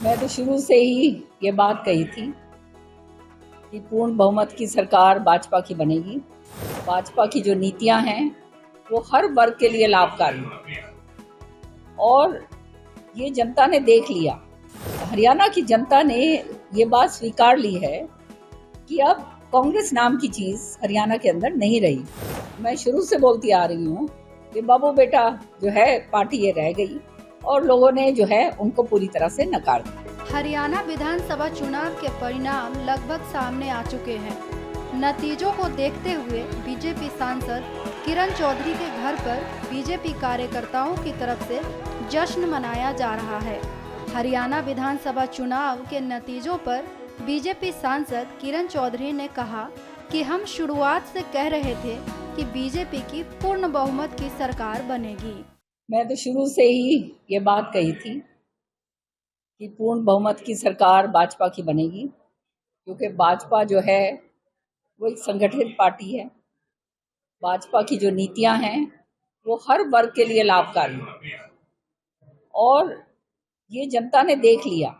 मैं तो शुरू से ही ये बात कही थी कि पूर्ण बहुमत की सरकार भाजपा की बनेगी। भाजपा की जो नीतियां हैं वो हर वर्ग के लिए लाभकारी हैं और ये जनता ने देख लिया। हरियाणा की जनता ने ये बात स्वीकार ली है कि अब कांग्रेस नाम की चीज हरियाणा के अंदर नहीं रही। मैं शुरू से बोलती आ रही हूँ कि बाबू बेटा जो है पार्टी ये रह गई और लोगों ने जो है उनको पूरी तरह से नकार दिया। हरियाणा विधानसभा चुनाव के परिणाम लगभग सामने आ चुके हैं। नतीजों को देखते हुए बीजेपी सांसद किरण चौधरी के घर पर बीजेपी कार्यकर्ताओं की तरफ से जश्न मनाया जा रहा है। हरियाणा विधानसभा चुनाव के नतीजों पर बीजेपी सांसद किरण चौधरी ने कहा कि हम शुरुआत से कह रहे थे कि बीजेपी की पूर्ण बहुमत की सरकार बनेगी। मैं तो शुरू से ही ये बात कही थी कि पूर्ण बहुमत की सरकार भाजपा की बनेगी, क्योंकि भाजपा जो है वो एक संगठित पार्टी है। भाजपा की जो नीतियां हैं वो हर वर्ग के लिए लाभकारी हैं और ये जनता ने देख लिया।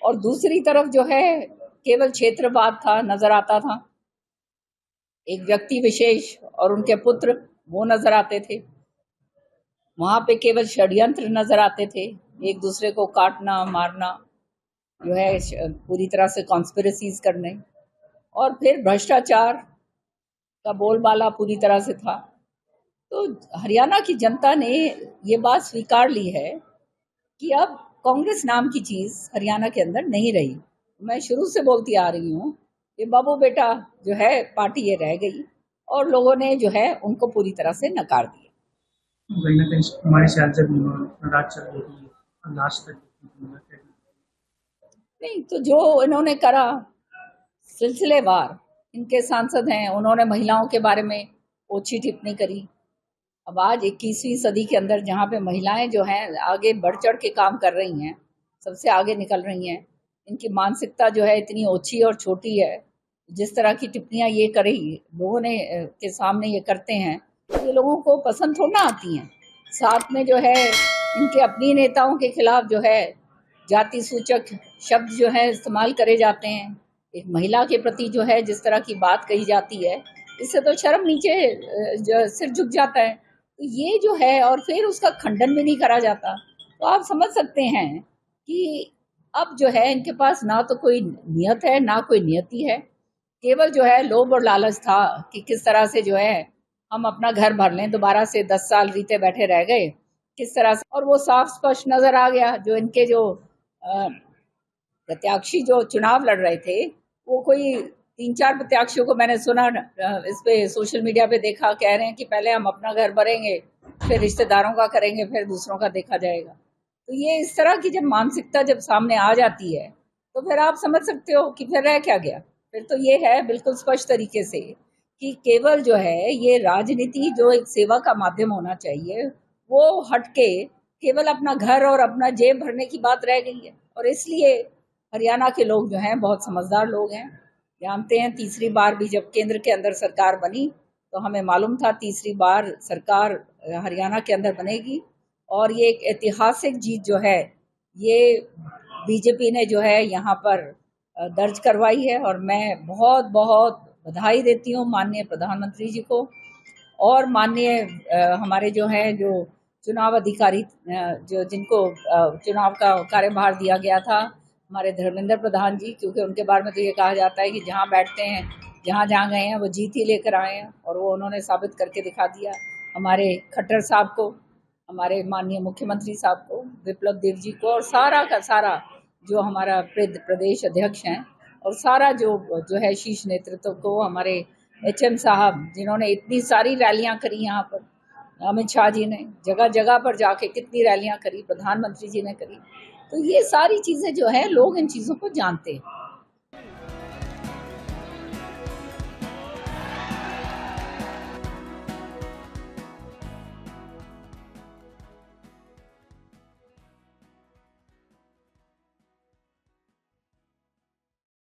और दूसरी तरफ जो है केवल क्षेत्रवाद था, नजर आता था। एक व्यक्ति विशेष और उनके पुत्र वो नजर आते थे। वहां पे केवल षड्यंत्र नजर आते थे, एक दूसरे को काटना मारना, जो है पूरी तरह से कॉन्स्पिरेसीज करने, और फिर भ्रष्टाचार का बोलबाला पूरी तरह से था। तो हरियाणा की जनता ने ये बात स्वीकार ली है कि अब कांग्रेस नाम की चीज हरियाणा के अंदर नहीं रही। मैं शुरू से बोलती आ रही हूँ कि बाबू बेटा जो है पार्टी ये रह गई और लोगों ने जो है उनको पूरी तरह से नकार दिया। कहीं ना कहीं हमारी सियासत नाराज चल रही है लास्ट तक। नहीं तो जो इन्होंने करा सिलसिलेवार, इनके सांसद हैं, उन्होंने महिलाओं के बारे में ओछी टिप्पणी करी। अब आज 21वीं सदी के अंदर जहाँ पे महिलाएं जो हैं आगे बढ़ चढ़ के काम कर रही हैं, सबसे आगे निकल रही हैं, इनकी मानसिकता जो है इतनी ओछी और छोटी है। जिस तरह की टिप्पणियां ये करी लोगों ने के सामने ये करते हैं, ये लोगों को पसंद थोड़ा आती हैं। साथ में जो है इनके अपनी नेताओं के खिलाफ जो है जाति सूचक शब्द जो है इस्तेमाल करे जाते हैं। एक महिला के प्रति जो है जिस तरह की बात कही जाती है, इससे तो शर्म नीचे सिर झुक जाता है। तो ये जो है, और फिर उसका खंडन भी नहीं करा जाता। तो आप समझ सकते हैं कि अब जो है इनके पास ना तो कोई नियत है ना कोई नियति है। केवल जो है लोभ और लालच था कि किस तरह से जो है हम अपना घर भर लें। दोबारा से 10 साल रीते बैठे रह गए किस तरह से, और वो साफ स्पष्ट नजर आ गया। जो इनके जो प्रत्याशी जो चुनाव लड़ रहे थे, वो कोई 3-4 प्रत्याशियों को मैंने सुना इस पे सोशल मीडिया पे देखा, कह रहे हैं कि पहले हम अपना घर भरेंगे, फिर रिश्तेदारों का करेंगे, फिर दूसरों का देखा जाएगा। तो ये इस तरह की जब मानसिकता जब सामने आ जाती है तो फिर आप समझ सकते हो कि फिर रह क्या गया। फिर तो ये है बिल्कुल स्पष्ट तरीके से कि केवल जो है ये राजनीति जो एक सेवा का माध्यम होना चाहिए, वो हटके केवल अपना घर और अपना जेब भरने की बात रह गई है। और इसलिए हरियाणा के लोग जो हैं बहुत समझदार लोग हैं, जानते हैं। तीसरी बार भी जब केंद्र के अंदर सरकार बनी तो हमें मालूम था तीसरी बार सरकार हरियाणा के अंदर बनेगी, और ये एक ऐतिहासिक जीत जो है ये बीजेपी ने जो है यहाँ पर दर्ज करवाई है। और मैं बहुत बहुत बधाई देती हूँ माननीय प्रधानमंत्री जी को और माननीय हमारे जो हैं जो चुनाव अधिकारी जो जिनको चुनाव का कार्यभार दिया गया था, हमारे धर्मेंद्र प्रधान जी, क्योंकि उनके बारे में तो ये कहा जाता है कि जहाँ बैठते हैं, जहाँ जहाँ गए हैं वो जीत ही लेकर आए हैं, और वो उन्होंने साबित करके दिखा दिया। हमारे खट्टर साहब को, हमारे माननीय मुख्यमंत्री साहब को, विप्लव देव जी को, और सारा का सारा जो हमारा प्रदेश अध्यक्ष हैं, और सारा जो है शीर्ष नेतृत्व को, हमारे HM साहब जिन्होंने इतनी सारी रैलियां करी यहाँ पर, अमित शाह जी ने जगह जगह पर जाके कितनी रैलियां करी, प्रधानमंत्री जी ने करी। तो ये सारी चीजें जो है लोग इन चीजों को जानते हैं।